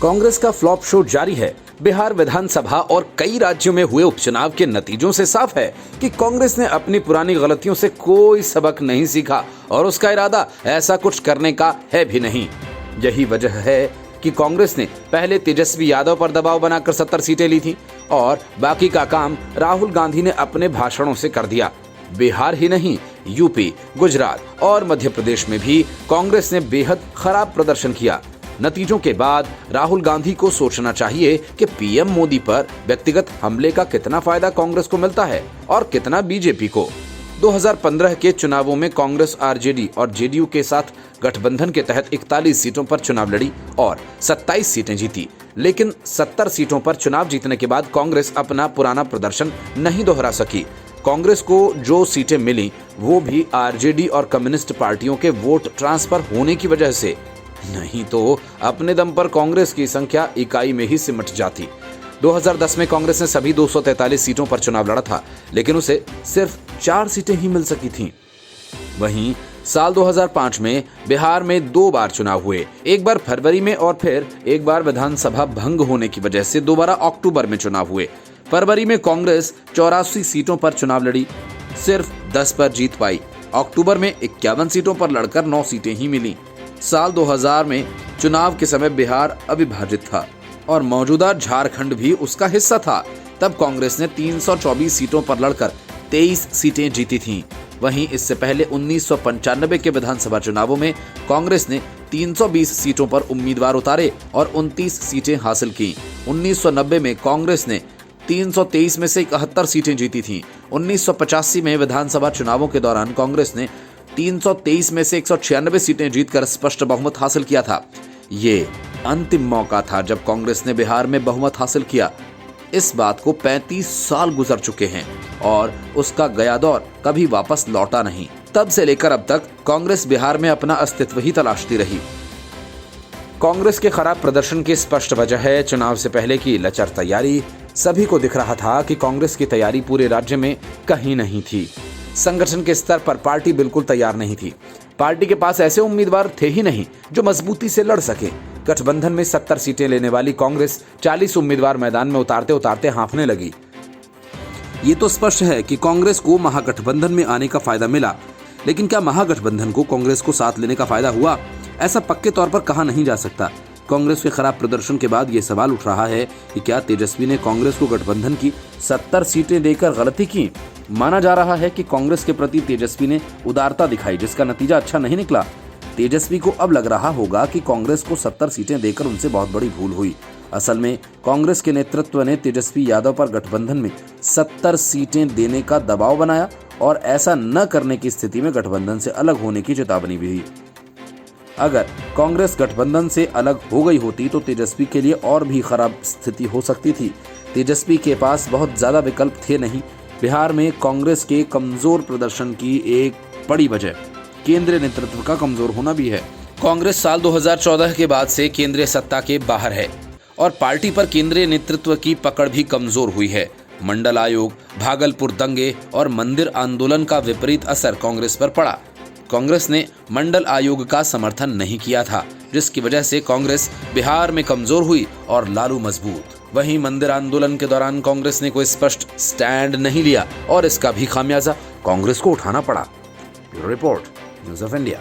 कांग्रेस का flop show जारी है। बिहार विधानसभा और कई राज्यों में हुए उपचुनाव के नतीजों से साफ है कि कांग्रेस ने अपनी पुरानी गलतियों से कोई सबक नहीं सीखा और उसका इरादा ऐसा कुछ करने का है भी नहीं। यही वजह है कि कांग्रेस ने पहले तेजस्वी यादव पर दबाव बनाकर 70 सीटें ली थी और बाकी का काम राहुल गांधी ने अपने भाषणों से कर दिया। बिहार ही नहीं, यूपी, गुजरात और मध्य प्रदेश में भी कांग्रेस ने बेहद खराब प्रदर्शन किया। नतीजों के बाद राहुल गांधी को सोचना चाहिए कि पीएम मोदी पर व्यक्तिगत हमले का कितना फायदा कांग्रेस को मिलता है और कितना बीजेपी को। 2015 के चुनावों में कांग्रेस आरजेडी और जेडीयू के साथ गठबंधन के तहत 41 सीटों पर चुनाव लड़ी और 27 सीटें जीती, लेकिन 70 सीटों पर चुनाव जीतने के बाद कांग्रेस अपना पुराना प्रदर्शन नहीं दोहरा सकी। कांग्रेस को जो सीटें मिली वो भी आरजेडी और कम्युनिस्ट पार्टियों के वोट ट्रांसफर होने की वजह से, नहीं तो अपने दम पर कांग्रेस की संख्या इकाई में ही सिमट जाती। 2010 में कांग्रेस ने सभी 243 सीटों पर चुनाव लड़ा था, लेकिन उसे सिर्फ 4 सीटें ही मिल सकी थीं। वहीं साल 2005 में बिहार में 2 बार चुनाव हुए, एक बार फरवरी में और फिर एक बार विधानसभा भंग होने की वजह से दोबारा अक्टूबर में चुनाव हुए। फरवरी में कांग्रेस 84 सीटों पर चुनाव लड़ी, सिर्फ 10 पर जीत पाई। अक्टूबर में 51 सीटों पर लड़कर 9 सीटें ही मिली। साल 2000 में चुनाव के समय बिहार अविभाजित था और मौजूदा झारखंड भी उसका हिस्सा था। तब कांग्रेस ने 324 सीटों पर लड़कर 23 सीटें जीती थीं। वहीं इससे पहले 1995 के विधानसभा चुनावों में कांग्रेस ने 320 सीटों पर उम्मीदवार उतारे और 29 सीटें हासिल की। 1990 में कांग्रेस ने 323 में से 71 सीटें जीती थीं। 1985 में विधानसभा चुनावों के दौरान कांग्रेस ने 323 में से 196 सीटें जीतकर स्पष्ट बहुमत हासिल किया था। ये अंतिम मौका था जब कांग्रेस ने बिहार में बहुमत हासिल किया। इस बात को 35 साल गुजर चुके हैं और उसका गया दौर कभी वापस लौटा नहीं। तब से लेकर अब तक कांग्रेस बिहार में अपना अस्तित्व ही तलाशती रही। कांग्रेस के खराब प्रदर्शन की स्पष्ट वजह है चुनाव से पहले की लचर तैयारी। सभी को दिख रहा था कि कांग्रेस की तैयारी पूरे राज्य में कहीं नहीं थी। संगठन के स्तर पर पार्टी बिल्कुल तैयार नहीं थी। पार्टी के पास ऐसे उम्मीदवार थे ही नहीं जो मजबूती से लड़ सके। गठबंधन में 70 सीटें लेने वाली कांग्रेस 40 उम्मीदवार मैदान में उतारते उतारते हांफने लगी। ये तो स्पष्ट है कि कांग्रेस को महागठबंधन में आने का फायदा मिला, लेकिन क्या महागठबंधन को कांग्रेस को साथ लेने का फायदा हुआ? ऐसा पक्के तौर पर कहा नहीं जा सकता। कांग्रेस के खराब प्रदर्शन के बाद ये सवाल उठ रहा है कि क्या तेजस्वी ने कांग्रेस को गठबंधन की 70 सीटें देकर गलती की? माना जा रहा है कि कांग्रेस के प्रति तेजस्वी ने उदारता दिखाई, जिसका नतीजा अच्छा नहीं निकला। तेजस्वी को अब लग रहा होगा कि कांग्रेस को 70 सीटें देकर उनसे बहुत बड़ी भूल हुई। असल में कांग्रेस के नेतृत्व ने तेजस्वी यादव पर गठबंधन में 70 सीटें देने का दबाव बनाया और ऐसा न करने की स्थिति में गठबंधन से अलग होने की चेतावनी भी दी। अगर कांग्रेस गठबंधन से अलग हो गई होती तो तेजस्वी के लिए और भी खराब स्थिति हो सकती थी। तेजस्वी के पास बहुत ज्यादा विकल्प थे नहीं। बिहार में कांग्रेस के कमजोर प्रदर्शन की एक बड़ी वजह केंद्रीय नेतृत्व का कमजोर होना भी है। कांग्रेस साल 2014 के बाद से केंद्रीय सत्ता के बाहर है और पार्टी पर केंद्रीय नेतृत्व की पकड़ भी कमजोर हुई है। मंडल आयोग, भागलपुर दंगे और मंदिर आंदोलन का विपरीत असर कांग्रेस पर पड़ा। कांग्रेस ने मंडल आयोग का समर्थन नहीं किया था, जिसकी वजह से कांग्रेस बिहार में कमजोर हुई और लालू मजबूत। वहीं मंदिर आंदोलन के दौरान कांग्रेस ने कोई स्पष्ट स्टैंड नहीं लिया और इसका भी खामियाजा कांग्रेस को उठाना पड़ा। Bureau report, news of India.